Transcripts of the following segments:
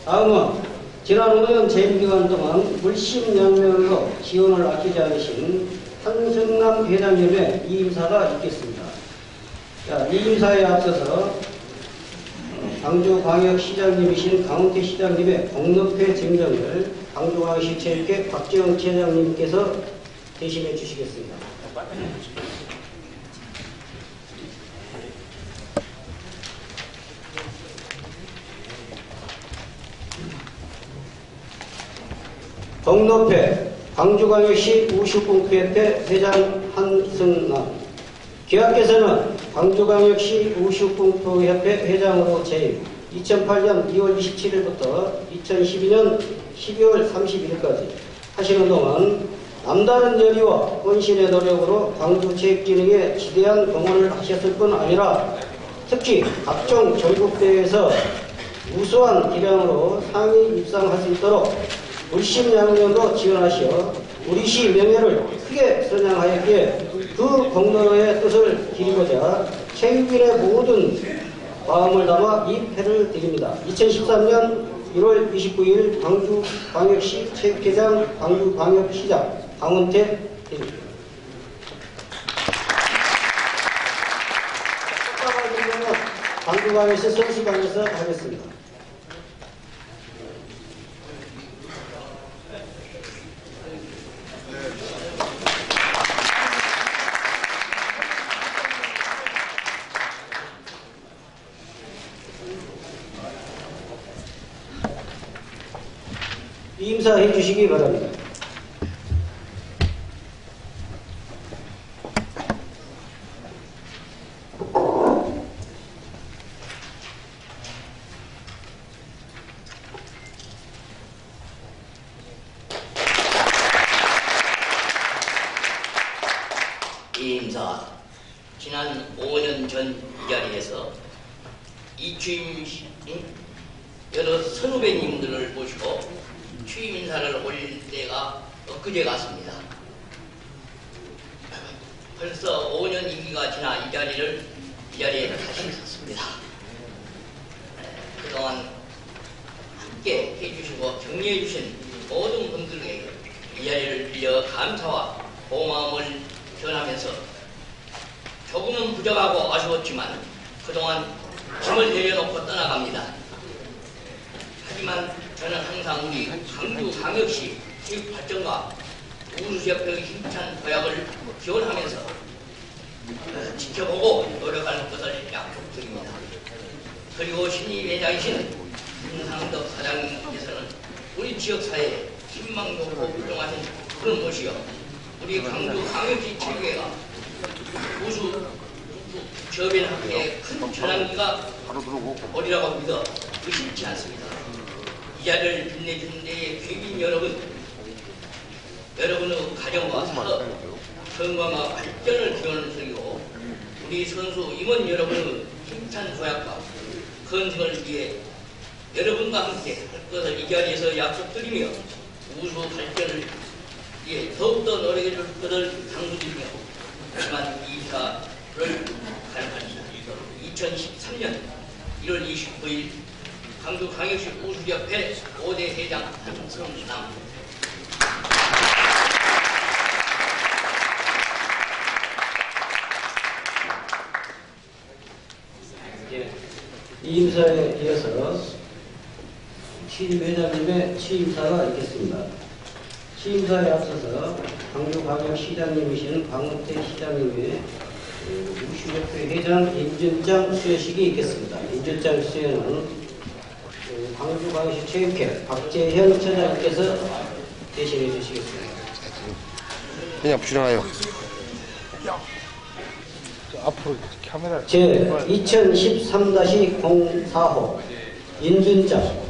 다음은 지난 5년 재임기간 동안 물심양면으로 지원을 아끼지 않으신 한승남 회장님의 이임사가 있겠습니다. 자, 이임사에 앞서서 광주광역시장님이신 강은태 시장님의 공로회 증정을 광주광역시 체육회 박재영 체장님께서 대신해 주시겠습니다. 공로회 광주광역시 우슈공투협회 회장 한승남, 기하께서는 광주광역시 우슈공투협회 회장으로 재임, 2008년 2월 27일부터 2012년 12월 31일까지 하시는 동안 남다른 열의와 혼신의 노력으로 광주체육진흥에 지대한 공헌을 하셨을 뿐 아니라 특히 각종 전국대회에서 우수한 기량으로 상위 입상할 수 있도록 물심양면으로 지원하시어 우리시 명예를 크게 선양하였기에 그 공로의 뜻을 기리고자 체육인의 모든 마음을 담아 이 패를 드립니다. 2013년 1월 29일 광주광역시 체육회장 광주광역시장 강은태 드립니다. 광주광역시 선수단에서 하겠습니다. 임사해 주시기 바랍니다. 이 임사, 지난 5년 전 이 자리에서 이취임 여러 선후배님들을 모시고 취임 인사를 올릴 때가 엊그제 같습니다. 벌써 5년 임기가 지나 이 자리에 다시 섰습니다. 그동안 함께 해주시고 격려해주신 모든 분들에게 이 자리를 빌려 감사와 고마움을 전하면서 조금은 부족하고 아쉬웠지만 그동안 짐을 내려놓고 떠나갑니다. 하지만 저는 항상 우리 광주광역시 체육 발전과 우수협회의 힘찬 도약을 기원하면서 지켜보고 노력하는 것을 약속드립니다. 그리고 신임 회장이신 윤상덕 사장님께서는 우리 지역사회에 희망 좋고 훌륭하신 그런 모시여 우리 광주광역시 체육회가 우수 저변학회의 큰 전환기가 오리라고 믿어 의심치 않습니다. 이 자리를 빛내주는 데에 귀빈 여러분, 여러분의 가정과 사업, 건강과 발전을 기원드리고 우리 선수 임원 여러분의 힘찬 도약과 건승을 위해 여러분과 함께 할 것을 이 자리에서 약속드리며 우수 발전을 위해 더욱더 노력해 줄 것을 당부드리며 하지만 이사를 발표합니다. 2013년 1월 29일 광주광역시 우수협회 5대 회장 한승남. 이 임사에 이어서 취임 회장님의 취임사가 있겠습니다. 취임사에 앞서서 광주광역시장님이신 강은태 시장님의 우수협회 회장 인준장 수여식이 있겠습니다. 인준장 수여는 광주광역시 체육회 박재현 처장님께서 대신해 주시겠습니다. 그냥 부지런해요. 앞으로 카메라. 제 2013-04호 인준장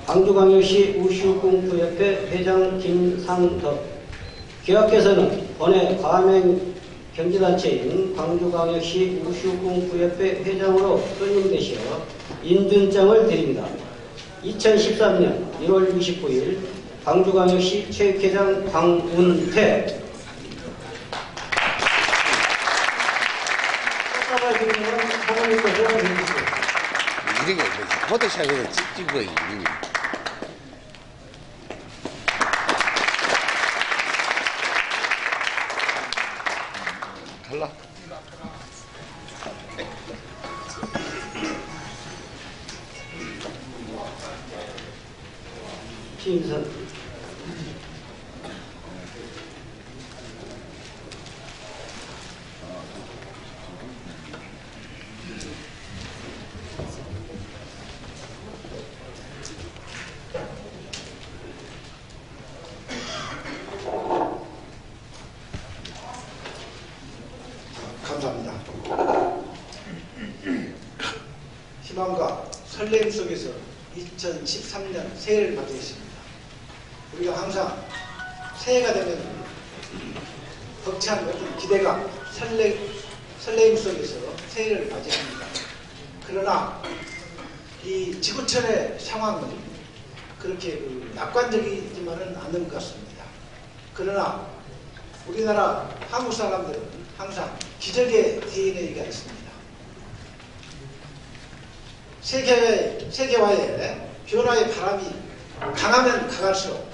광주광역시 우슈공투협회 회장 김상덕, 기업께서는 본회 가맹 경제단체인 광주광역시 우슈공투협회 회장으로 선임되시어 인준장을 드립니다. 2013년 1월 29일 광주광역시 체육회장 강운태. 축하받으면 사모님 것을 해주세요. 이런 게 포토샵에서 찍은 거지. 탈락. 신선. 감사합니다. 희망과 설렘 속에서 2013년 새해를 맞이했습니다. 우리가 항상 새해가 되면 벅찬 어떤 기대감, 설레임 속에서 새해를 맞이합니다. 그러나 이 지구촌의 상황은 그렇게 낙관적이지만은 않은 것 같습니다. 그러나 우리나라 한국 사람들은 항상 기적의 DNA가 있습니다. 세계화의 변화의 바람이 강하면 강할수록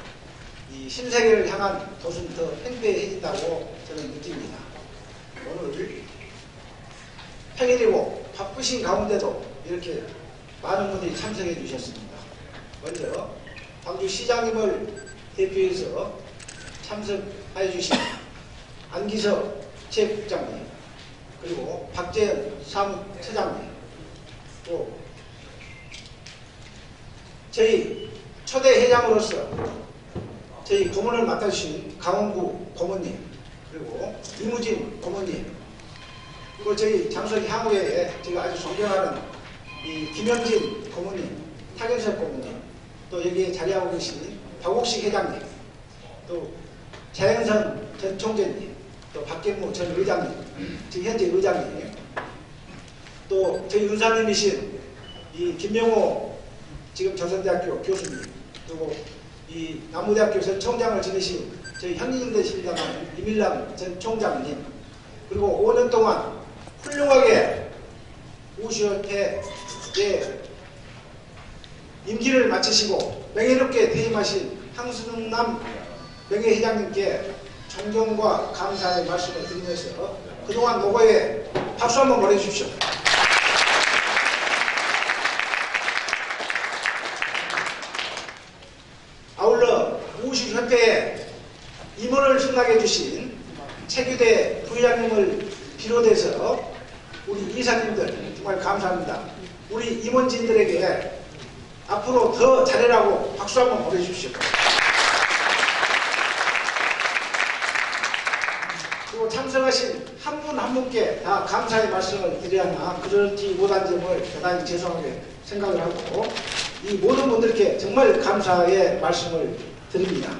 이 신세계를 향한 도전이 더 팽배해진다고 저는 느낍니다. 오늘 평일이고 바쁘신 가운데도 이렇게 많은 분들이 참석해 주셨습니다. 먼저 광주시장님을 대표해서 참석해 주신 안기석 체육국장님, 그리고 박재현 사무처장님, 또 저희 초대 회장으로서 저희 고문을 맡아주신 강원구 고문님, 그리고 이무진 고문님, 그리고 저희 장소리 향후에 제가 아주 존경하는 이 김영진 고문님, 타경석 고문님, 또 여기에 자리하고 계신 박옥식 회장님, 또 자영선 전 총재님, 또 박경무 전 의장님, 지금 현재 의장님, 또 저희 의사님이신 이 김명호 지금 조선대학교 교수님, 그리고 이 남부대학교 전 총장을 지내신 저희 현인대 실장님 이밀남 전 총장님, 그리고 5년 동안 훌륭하게 우시협회의 임기를 마치시고 명예롭게 퇴임하신 황순남 명예회장님께 존경과 감사의 말씀을 드리면서 그동안 노고에 박수 한번 보내주십시오. 아울러 우시협회에 임원을 수락해 주신 최규대 부회장님을 비롯해서 우리 이사님들 정말 감사합니다. 우리 임원진들에게 앞으로 더 잘해라고 박수 한번 보내주십시오. 그리고 참석하신 한 분 한 분께 다 감사의 말씀을 드려야 하나 그러지 못한 점을 대단히 죄송하게 생각을 하고 이 모든 분들께 정말 감사의 말씀을 드립니다.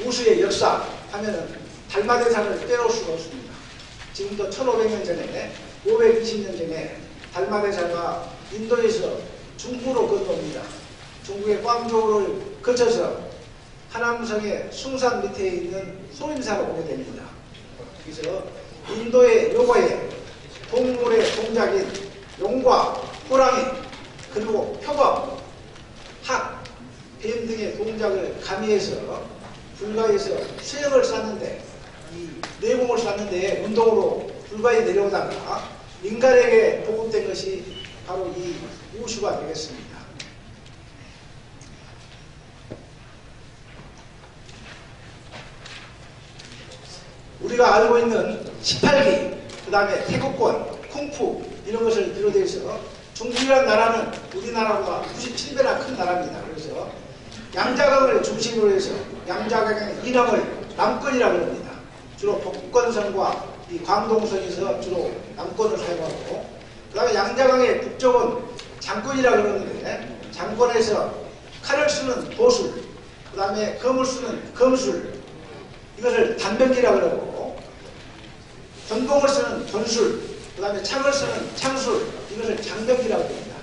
우수의 역사 하면은 달마대산을 빼놓을 수가 없습니다. 지금부터 1500년 전에 520년 전에 달마대산과 인도에서 중국으로 건너옵니다. 중국의 광저우를 거쳐서 하남성의 숭산 밑에 있는 소인사로 오게 됩니다. 그래서 인도의 요가에 동물의 동작인 용과 호랑이, 그리고 표범, 학, 뱀 등의 동작을 가미해서 불가에서 수영을 쌓는데, 이 내공을 쌓는데 운동으로 불가에 내려오다가 인간에게 보급된 것이 바로 이 우슈가 되겠습니다. 우리가 알고 있는 18기, 그 다음에 태국권, 쿵푸 이런 것을 비롯해서 중국이라는 나라는 우리나라보다 97배나 큰 나라입니다. 그래서 양자강을 중심으로 해서 양자강의 이름을 남권이라고 합니다. 주로 복건성과 이 광동성에서 주로 남권을 사용하고, 그 다음에 양자강의 북쪽은 장권이라고 그러는데, 장권에서 칼을 쓰는 도술, 그 다음에 검을 쓰는 검술, 이것을 단변기라고 그러고, 전공을 쓰는 전술, 그 다음에 창을 쓰는 창술, 이것을 장변기라고 합니다.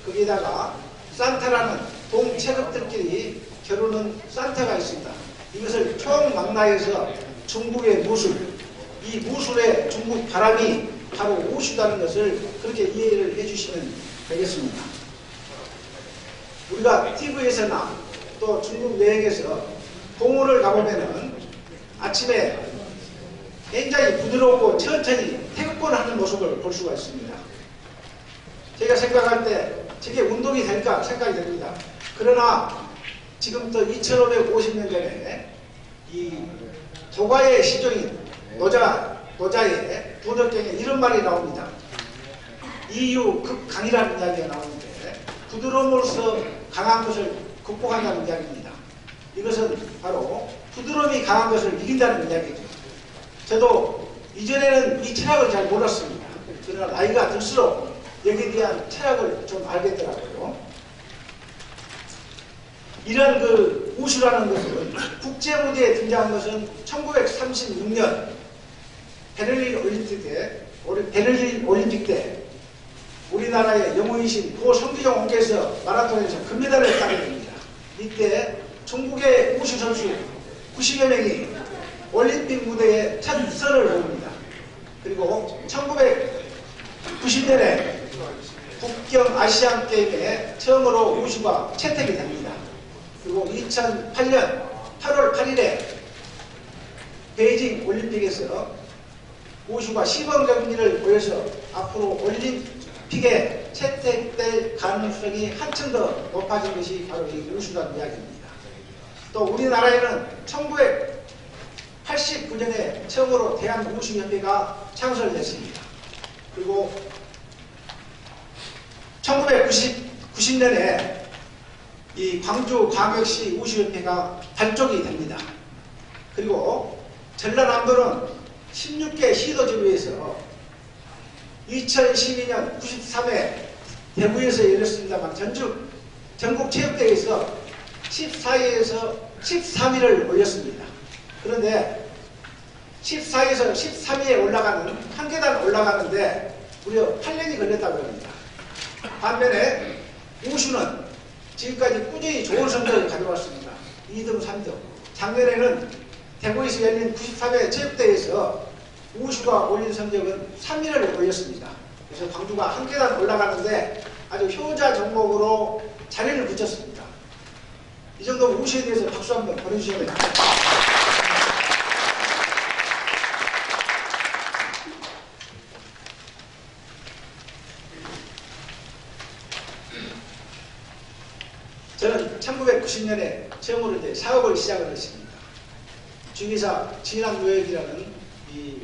거기에다가 산타라는 동체급들끼리 겨루는 산타가 있습니다. 이것을 총망라해서 중국의 무술, 이 무술에 중국 바람이 바로 우슈다는 것을 그렇게 이해를 해주시면 되겠습니다. 우리가 TV에서나 또 중국 여행에서 동호를 가보면은 아침에 굉장히 부드럽고 천천히 태극권을 하는 모습을 볼 수가 있습니다. 제가 생각할 때 저게 운동이 될까 생각이 됩니다. 그러나 지금부터 2550년 전에 이 도가의 시종인 노자의 도덕경에 이런 말이 나옵니다. 이유 극강이라는 이야기가 나오는데 부드러움으로써 강한 것을 극복한다는 이야기입니다. 이것은 바로 부드러움이 강한 것을 이긴다는 이야기죠. 저도 이전에는 이 철학을 잘 몰랐습니다. 그러나 나이가 들수록 여기에 대한 철학을 좀 알겠더라고요. 이런 그 우슈라는 것은 국제무대에 등장한 것은 1936년 베를린 올림픽 때 우리나라의 영웅이신 고 성기종 원께서 마라톤에서 금메달을 따게 됩니다. 이때 중국의 우슈 선수 90여 명이 올림픽 무대에 첫 선을 보입니다. 그리고 1990년에 북경 아시안 게임에 처음으로 우슈가 채택이 됩니다. 그리고 2008년 8월 8일에 베이징 올림픽에서 우슈가 시범 경기를 보여서 앞으로 올림픽에 채택될 가능성이 한층 더 높아진 것이 바로 이 우슈라는 이야기입니다. 또 우리나라에는 1989년에 처음으로 대한우슈협회가 창설됐습니다. 그리고 1990년에 이 광주광역시 우슈협회가 발족이 됩니다. 그리고 전라남도는 16개 시도지구에서 2012년 93회 대구에서 열렸습니다만 전국체육대회에서 14위에서 13위를 올렸습니다. 그런데 14위에서 13위에 올라가는 한 계단 올라가는데 무려 8년이 걸렸다고 합니다. 반면에 우슈는 지금까지 꾸준히 좋은 성적을 가져왔습니다. 2등, 3등. 작년에는 대구에서 열린 93회 체육대회에서 우슈가 올린 성적은 3위를 올렸습니다. 그래서 광주가 한 계단 올라가는데 아주 효자 종목으로 자리를 붙였습니다. 이 정도 우슈에 대해서 박수 한번 보내주셔야 됩니다. 저는 1990년에 처음으로 이제 사업을 시작을 했습니다. 주기사 진학무역이라는 이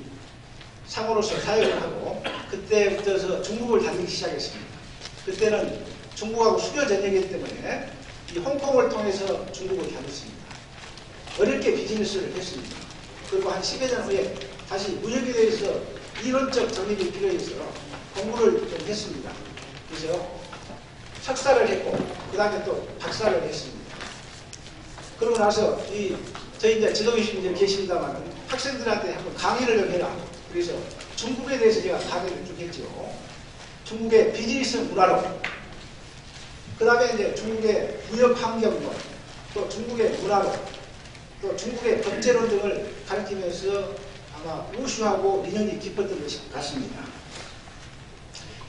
상호로서 사역을 하고 그때부터 중국을 다니기 시작했습니다. 그때는 중국하고 수교 전쟁이기 때문에 이 홍콩을 통해서 중국을 다녔습니다. 어렵게 비즈니스를 했습니다. 그리고 한 10여 년 후에 다시 무역에 대해서 이론적 정립이 필요해서 공부를 좀 했습니다. 그래서 석사를 했고 그 다음에 또 박사를 했습니다. 그러고 나서 저희 이제 지도교수님 계십니다만 학생들한테 한번 강의를 좀 해라. 그래서 중국에 대해서 제가 강의를 쭉 했죠. 중국의 비즈니스 문화론, 그 다음에 이제 중국의 무역 환경론, 또 중국의 문화론, 또 중국의 경제론 등을 가르치면서 아마 우슈하고 인연이 깊었던 것 같습니다.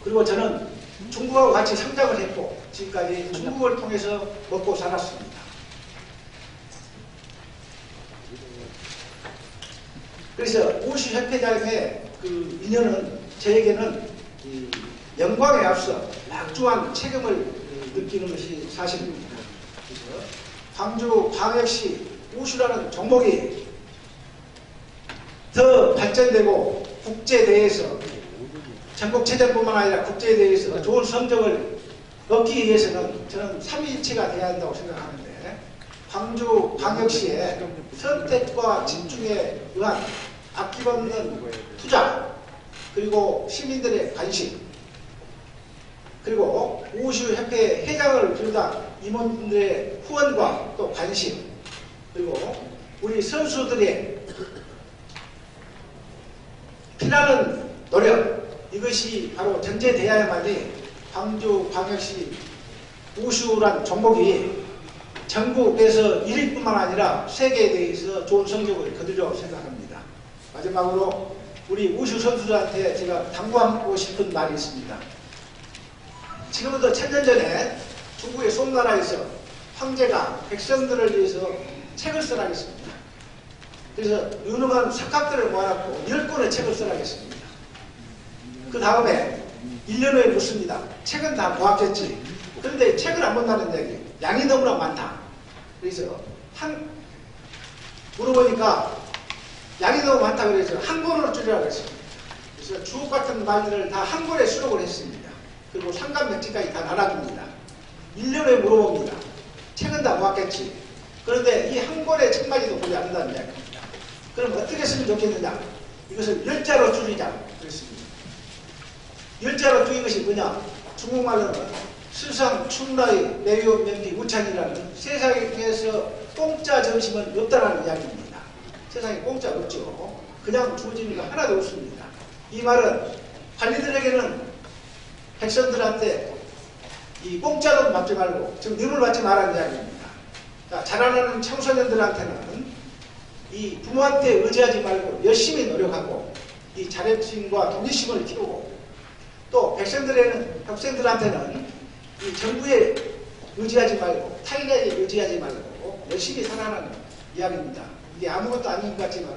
그리고 저는 중국하고 같이 성장을 했고 지금까지 중국을 통해서 먹고 살았습니다. 그래서 우슈 협회장의 그 인연은 저에게는 영광에 앞서 막중한 책임을 느끼는 것이 사실입니다. 그래서 광주광역시 우슈라는 종목이 더 발전되고 국제대회에서 전국체전뿐만 아니라 국제대회에서 좋은 성적을 얻기 위해서는 저는 3위일체가 돼야 한다고 생각하는데 광주광역시의 선택과 집중에 의한 아낌없는 투자, 그리고 시민들의 관심, 그리고 우슈협회 회장을 비롯한 임원들의 후원과 또 관심, 그리고 우리 선수들의 피나는 노력, 이것이 바로 전제되어야만이 광주광역시 우슈란 종목이 전국에서 1위뿐만 아니라 세계에 대해서 좋은 성적을 거두려고 생각합니다. 마지막으로 우리 우슈 선수들한테 제가 당부하고 싶은 말이 있습니다. 지금부터 1000년 전에 중국의 송나라에서 황제가 백성들을 위해서 책을 쓰라고 했습니다. 그래서 유능한 석학들을 모아놓고 10권의 책을 쓰라고 했습니다. 그 다음에 1년 후에 묻습니다. 책은 다 모았겠지. 그런데 책을 안 본다는 얘기. 양이 너무나 많다. 그래서 물어보니까 양이 너무 많다 그래서 한 권으로 줄이라고 했습니다. 그래서 주옥 같은 말들을 다 한 권에 수록을 했습니다. 그리고 상간 맥지까지 다 나눠줍니다. 1년 후에 물어봅니다. 책은 다 모았겠지. 그런데 이 한 권의 책마저도 보지 않는다는 이야기입니다. 그럼 어떻게 쓰면 좋겠느냐? 이것을 열자로 줄이자 그랬습니다. 열자로 줄인 것이 뭐냐? 중국말로는 수상, 충라이, 매유, 면비, 우찬이라는 세상에서 공짜 점심은 없다는 이야기입니다. 세상에 공짜 없죠. 그냥 주어지는 거 하나도 없습니다. 이 말은 관리들에게는 백성들한테 이 공짜 돈 받지 말고 지금 뇌물 받지 말라는 이야기입니다. 자, 자라나는 청소년들한테는 이 부모한테 의지하지 말고 열심히 노력하고 이 자립심과 독립심을 키우고 또 학생들한테는 이 정부에 의지하지 말고 타인에게 의지하지 말고 열심히 살아가는 이야기입니다. 이게 아무것도 아닌 것 같지만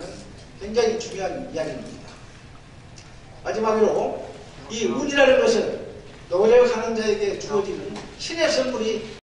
굉장히 중요한 이야기입니다. 마지막으로 이 운이라는 것은 노력하는 자에게 주어지는 신의 선물이